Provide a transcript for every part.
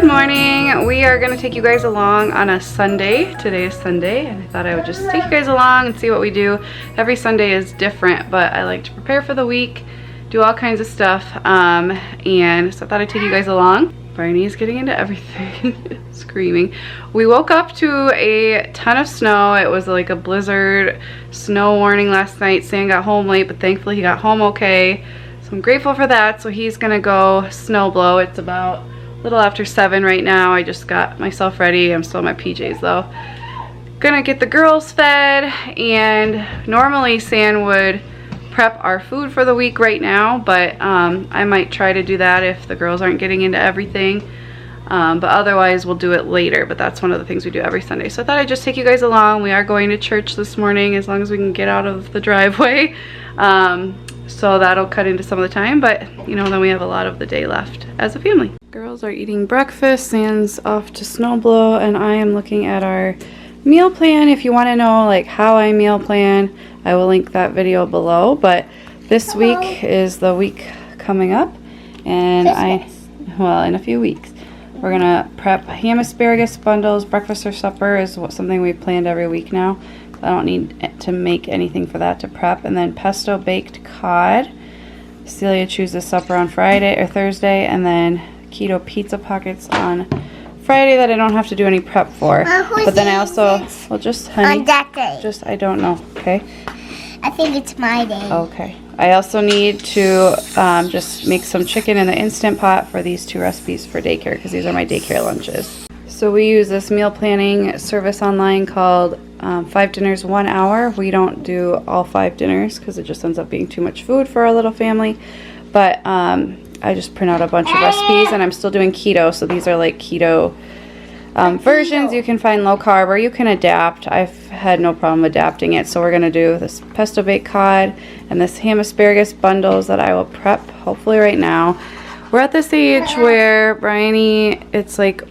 Good morning. We are going to take you guys along on a Sunday. Today is Sunday, and I thought I would just take you guys along and see what we do. Every Sunday is different, but I like to prepare for the week, do all kinds of stuff, and so I thought I'd take you guys along. Bryony is getting into everything, screaming. We woke up to a ton of snow. It was like a blizzard snow warning last night. Sam got home late, but thankfully he got home okay. So I'm grateful for that. So he's gonna go snow blow. It's about a little after 7 right now. I just got myself ready. I'm still in my PJs though. Gonna get the girls fed, and normally Sam would prep our food for the week right now, but I might try to do that if the girls aren't getting into everything, but otherwise we'll do it later. But that's one of the things we do every Sunday. So I thought I'd just take you guys along. We are going to church this morning as long as we can get out of the driveway, so that'll cut into some of the time, but you know, then we have a lot of the day left as a family. Girls are eating breakfast, Sam's off to snow blow, and I am looking at our meal plan. If you want to know like how I meal plan, I will link that video below. But this week is the week coming up, and well, in a few weeks we're gonna prep ham asparagus bundles. Breakfast or supper is something we've planned every week now. I don't need to make anything for that to prep. And then pesto baked cod. Celia chooses supper on Friday or Thursday, and then keto pizza pockets on Friday that I don't have to do any prep for. But then I also, well, just honey, on that day. Just I don't know. Okay. I think it's my day. Okay. I also need to just make some chicken in the Instant Pot for these 2 recipes for daycare, because these are my daycare lunches. So we use this meal planning service online called 5 Dinners 1 Hour. We don't do all 5 dinners because it just ends up being too much food for our little family. But I just print out a bunch of recipes, and I'm still doing keto, so these are like keto versions. You can find low carb, or you can adapt. I've had no problem adapting it. So we're going to do this pesto baked cod and this ham asparagus bundles that I will prep hopefully right now. We're at this age where Bryony, it's like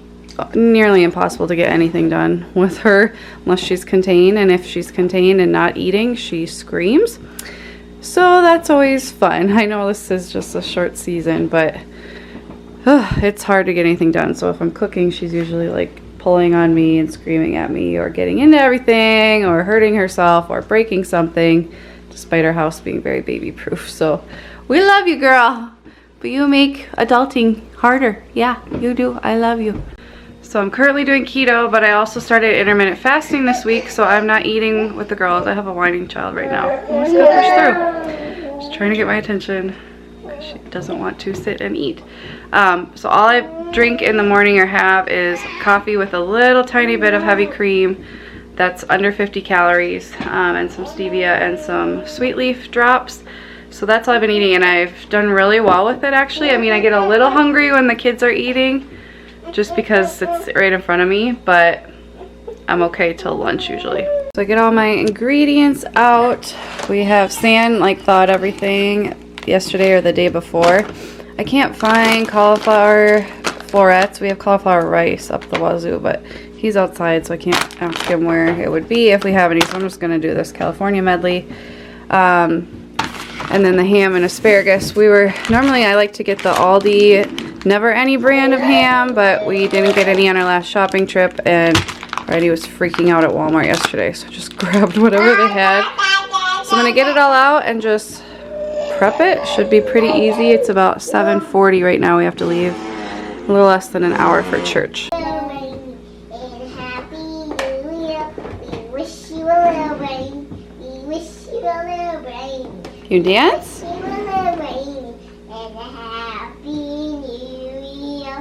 nearly impossible to get anything done with her unless she's contained, and if she's contained and not eating, she screams. So that's always fun. I know this is just a short season, but it's hard to get anything done. So if I'm cooking, she's usually like pulling on me and screaming at me, or getting into everything, or hurting herself, or breaking something, despite our house being very baby proof. So we love you, girl, but you make adulting harder. Yeah, you do. I love you. So I'm currently doing keto, but I also started intermittent fasting this week, so I'm not eating with the girls. I have a whining child right now. I'm just gonna push through. She's trying to get my attention because she doesn't want to sit and eat. So all I drink in the morning or have is coffee with a little tiny bit of heavy cream that's under 50 calories, and some stevia and some sweet leaf drops. So that's all I've been eating, and I've done really well with it actually. I mean, I get a little hungry when the kids are eating, just because it's right in front of me, but I'm okay till lunch usually. So I get all my ingredients out. We have Sam like thawed everything yesterday or the day before. I can't find cauliflower florets. We have cauliflower rice up the wazoo, but he's outside, so I can't ask him where it would be if we have any. So I'm just gonna do this California medley. And then the ham and asparagus. Normally I like to get the Aldi Never Any brand of ham, but we didn't get any on our last shopping trip, and Brady was freaking out at Walmart yesterday, so I just grabbed whatever they had. So I'm gonna get it all out and just prep it. Should be pretty easy. It's about 7:40 right now. We have to leave a little less than an hour for church. You dance?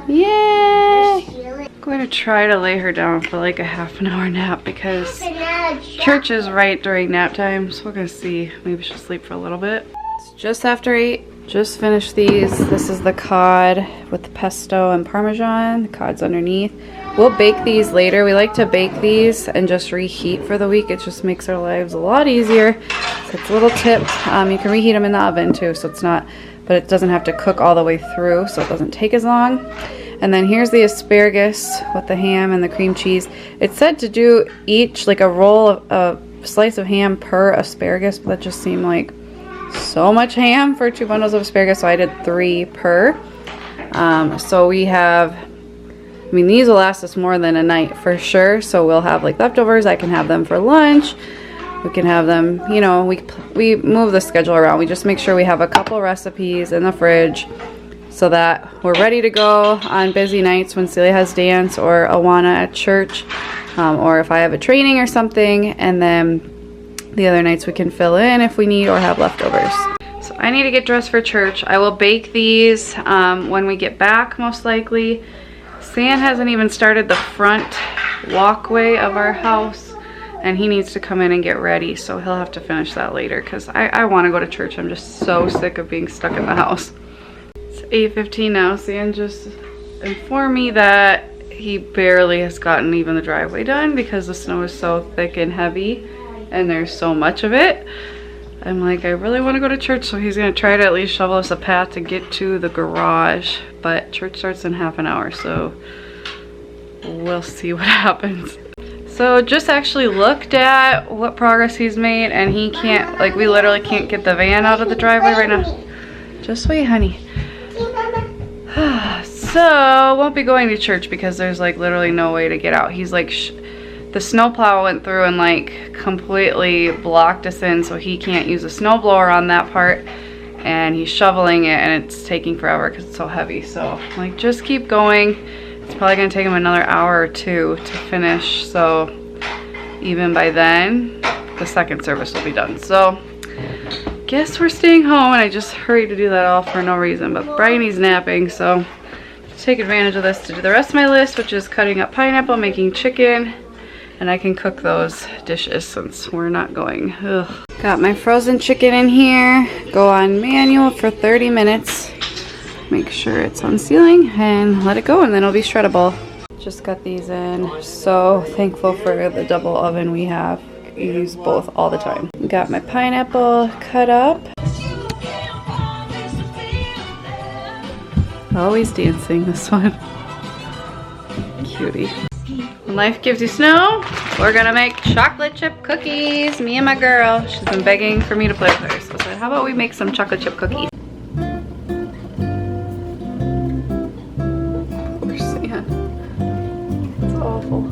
Yay! I'm going to try to lay her down for like a half-an-hour nap because church is right during nap time, so we're going to see. Maybe she'll sleep for a little bit. It's just after 8. Just finished these. This is the cod with the pesto and Parmesan. The cod's underneath. We'll bake these later. We like to bake these and just reheat for the week. It just makes our lives a lot easier. So it's a little tip. You can reheat them in the oven too, so it's not, but it doesn't have to cook all the way through, so it doesn't take as long. And then here's the asparagus with the ham and the cream cheese. It's said to do each like a roll of a slice of ham per asparagus, but that just seemed like so much ham for 2 bundles of asparagus, so I did 3 per. So we have I mean, these will last us more than a night for sure. So we'll have like leftovers. I can have them for lunch. We can have them, you know, we move the schedule around. We just make sure we have a couple recipes in the fridge so that we're ready to go on busy nights when Celia has dance or Awana at church, or if I have a training or something, and then the other nights we can fill in if we need or have leftovers. So I need to get dressed for church. I will bake these when we get back, most likely. Sam hasn't even started the front walkway of our house, and he needs to come in and get ready, so he'll have to finish that later because I want to go to church. I'm just so sick of being stuck in the house. It's 8:15 now. Sam just informed me that he barely has gotten even the driveway done because the snow is so thick and heavy and there's so much of it. I'm like, I really want to go to church, so he's going to try to at least shovel us a path to get to the garage, but church starts in half an hour, so we'll see what happens. So just actually looked at what progress he's made, and he can't, like, we literally can't get the van out of the driveway right now. Just wait, honey. So won't be going to church because there's like literally no way to get out. He's like, the snowplow went through and like completely blocked us in, so he can't use a snowblower on that part, and he's shoveling it and it's taking forever because it's so heavy. So like, just keep going. It's probably gonna take him another hour or two to finish, so even by then the second service will be done. So guess we're staying home, and I just hurried to do that all for no reason, but Bryony's napping, so take advantage of this to do the rest of my list, which is cutting up pineapple, making chicken, and I can cook those dishes since we're not going. Ugh. Got my frozen chicken in here. Go on manual for 30 minutes. Make sure it's on sealing and let it go, and then it'll be shreddable. Just got these in. So thankful for the double oven we have. I use both all the time. Got my pineapple cut up. Always dancing, this one. Cutie. When life gives you snow, we're gonna make chocolate chip cookies. Me and my girl. She's been begging for me to play with her. So I said, how about we make some chocolate chip cookies? Poor Sam. It's awful.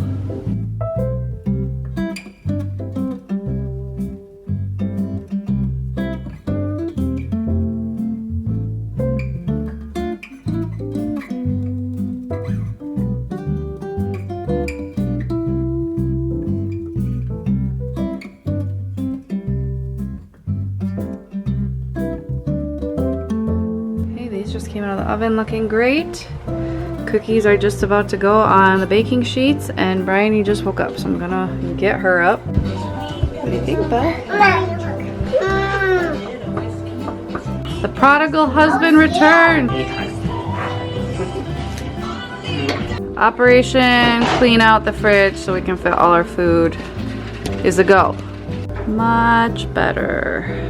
Just came out of the oven looking great. Cookies are just about to go on the baking sheets, and Bryony just woke up, so I'm gonna get her up. What do you think, Belle? The prodigal husband returned. Operation clean out the fridge so we can fit all our food is a go. Much better.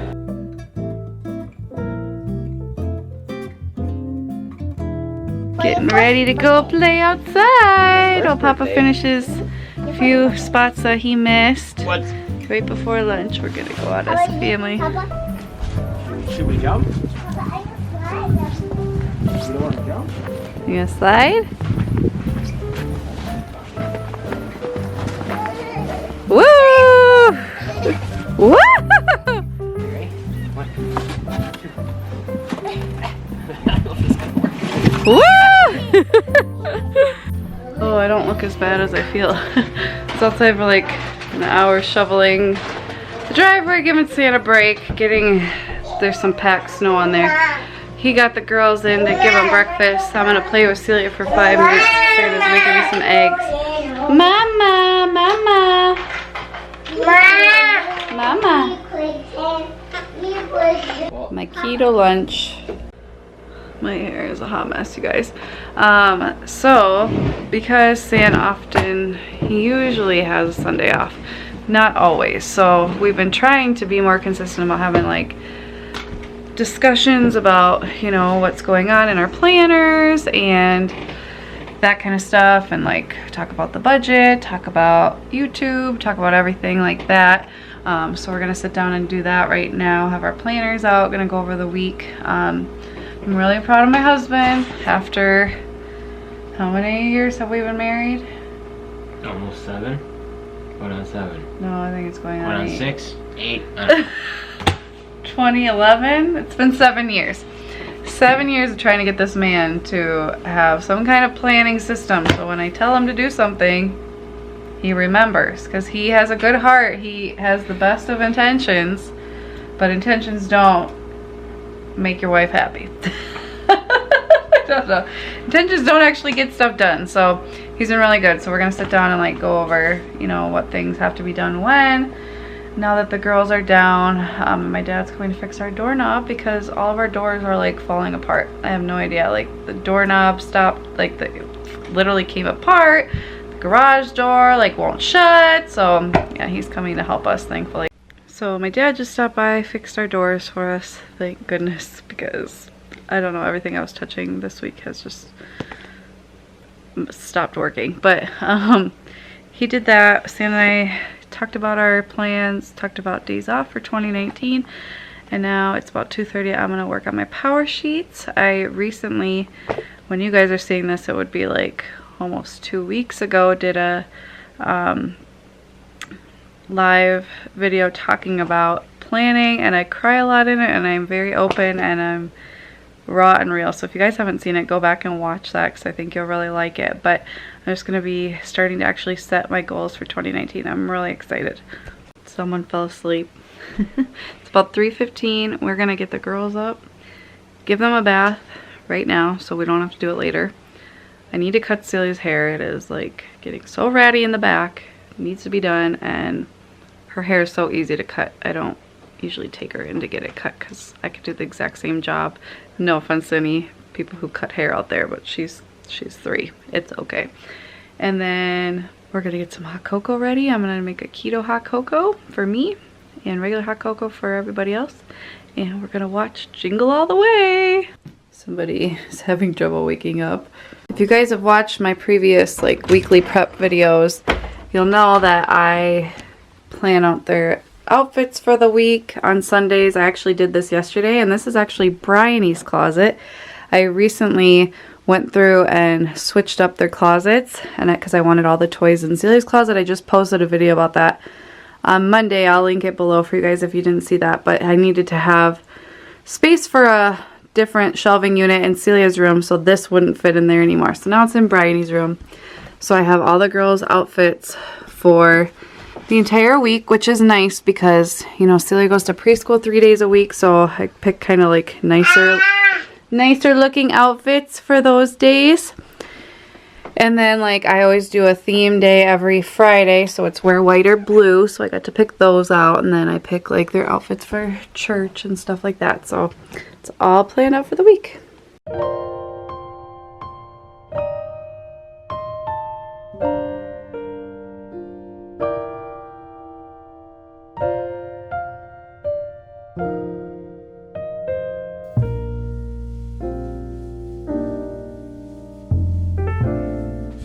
Getting ready to go play outside while Papa finishes a few spots that he missed. Right before lunch, we're gonna go out as a family. Should we jump? You gonna slide? Woo! Woo! Woo! Oh, I don't look as bad as I feel. I was outside for like an hour shoveling the driveway, giving Santa a break, there's some packed snow on there. He got the girls in to give them breakfast. I'm gonna play with Celia for 5 minutes. Santa's making me some eggs. Mama, mama. Mama. My keto lunch. My hair is a hot mess, you guys. So, because he usually has a Sunday off. Not always. So, we've been trying to be more consistent about having like discussions about, you know, what's going on in our planners and that kind of stuff, and like talk about the budget, talk about YouTube, talk about everything like that. So we're gonna sit down and do that right now, have our planners out, gonna go over the week. I'm really proud of my husband. After How many years have we been married? Almost 7. Going on 7. No, I think it's going Going on on 8. 6, 8. I don't know. 2011? It's been 7 years. 7 years of trying to get this man to have some kind of planning system. So when I tell him to do something, he remembers. Because he has a good heart. He has the best of intentions. But intentions don't make your wife happy. I don't know. Intentions don't actually get stuff done. So he's been really good. So we're going to sit down and like go over, you know, what things have to be done when. Now that the girls are down, my dad's going to fix our doorknob because all of our doors are like falling apart. I have no idea. Like the doorknob stopped, like literally came apart. The garage door like won't shut. So yeah, he's coming to help us, thankfully. So my dad just stopped by, fixed our doors for us, thank goodness, because I don't know, everything I was touching this week has just stopped working. But he did that. Sam and I talked about our plans, talked about days off for 2019, and now it's about 2:30. I'm gonna work on my power sheets. I recently, when you guys are seeing this, it would be like almost 2 weeks ago, did a live video talking about planning, and I cry a lot in it, and I'm very open, and I'm raw and real. So if you guys haven't seen it, go back and watch that because I think you'll really like it. But I'm just going to be starting to actually set my goals for 2019. I'm really excited. Someone fell asleep. It's about 3:15. We're going to get the girls up, give them a bath right now so we don't have to do it later. I need to cut Celia's hair. It is like getting so ratty in the back. It needs to be done, and her hair is so easy to cut. I don't usually take her in to get it cut because I could do the exact same job. No offense to any people who cut hair out there, but she's 3. It's okay. And then we're gonna get some hot cocoa ready. I'm gonna make a keto hot cocoa for me and regular hot cocoa for everybody else. And we're gonna watch Jingle All the Way. Somebody is having trouble waking up. If you guys have watched my previous like weekly prep videos, you'll know that I plan out their outfits for the week on Sundays. I actually did this yesterday, and this is actually Bryony's closet. I recently went through and switched up their closets, and because I wanted all the toys in Celia's closet. I just posted a video about that on Monday. I'll link it below for you guys if you didn't see that, but I needed to have space for a different shelving unit in Celia's room, so this wouldn't fit in there anymore. So now it's in Bryony's room. So I have all the girls' outfits for the entire week, which is nice because, you know, Celia goes to preschool 3 days a week, so I pick kind of like nicer looking outfits for those days. And then like I always do a theme day every Friday, so it's wear white or blue, so I got to pick those out, and then I pick like their outfits for church and stuff like that. So it's all planned out for the week.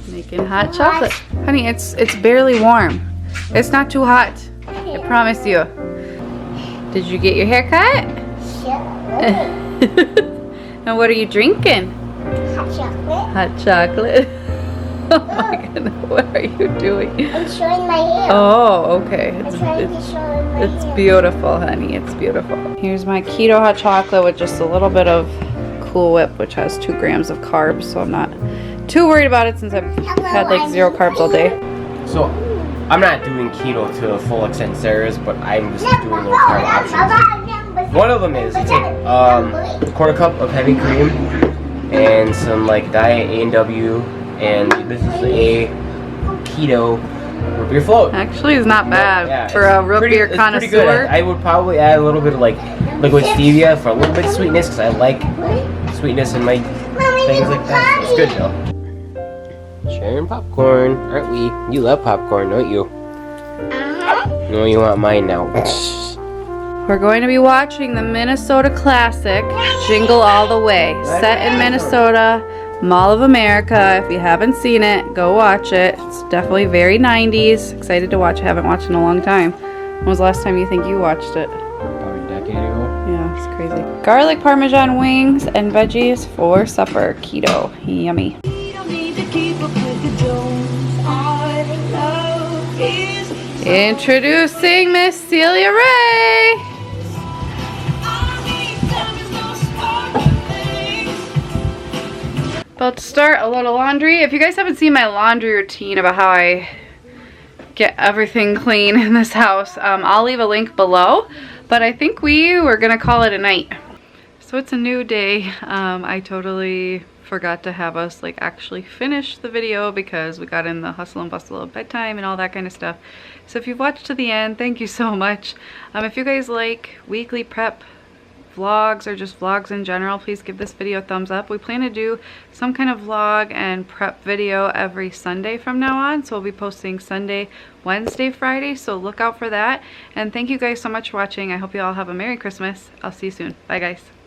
Making hot chocolate. Honey, it's barely warm. It's not too hot. I promise you. Did you get your hair cut? And what are you drinking? Hot chocolate. Hot chocolate. Oh my goodness, what are you doing? I'm showing my hair. Oh, okay. I'm trying to show my It's hair. beautiful, honey. It's beautiful. Here's my keto hot chocolate with just a little bit of Cool Whip, which has 2 grams of carbs, so I'm not too worried about it since I've had like 0 carbs all day. So, I'm not doing keto to the full extent Sarah's, but I'm just doing low carb options. One of them is you take a quarter cup of heavy cream and some like diet A&W, and this is a keto root beer float. Actually, it's not bad Yeah, for a root beer it's pretty good. connoisseur. I would probably add a little bit of like liquid stevia for a little bit of sweetness because I like sweetness in my things like that. It's good though. Sharing popcorn, aren't we? You love popcorn, don't you? No, you want mine now. We're going to be watching the Minnesota classic, Jingle All the Way. Set in Minnesota, Mall of America. If you haven't seen it, go watch it. It's definitely very 90s. Excited to watch. I haven't watched it in a long time. When was the last time you think you watched it? About a decade ago. Yeah, it's crazy. Garlic Parmesan wings and veggies for supper. Keto. Yummy. Introducing Miss Celia Ray. About to start a little laundry. If you guys haven't seen my laundry routine about how I get everything clean in this house, I'll leave a link below. But I think we were gonna call it a night. So it's a new day. I totally forgot to have us like actually finish the video because we got in the hustle and bustle of bedtime and all that kind of stuff. So if you've watched to the end, thank you so much. If you guys like weekly prep vlogs or just vlogs in general, please give this video a thumbs up. We plan to do some kind of vlog and prep video every Sunday from now on, so we'll be posting Sunday, Wednesday, Friday, so look out for that. And thank you guys so much for watching. I hope you all have a Merry Christmas. I'll see you soon. Bye guys.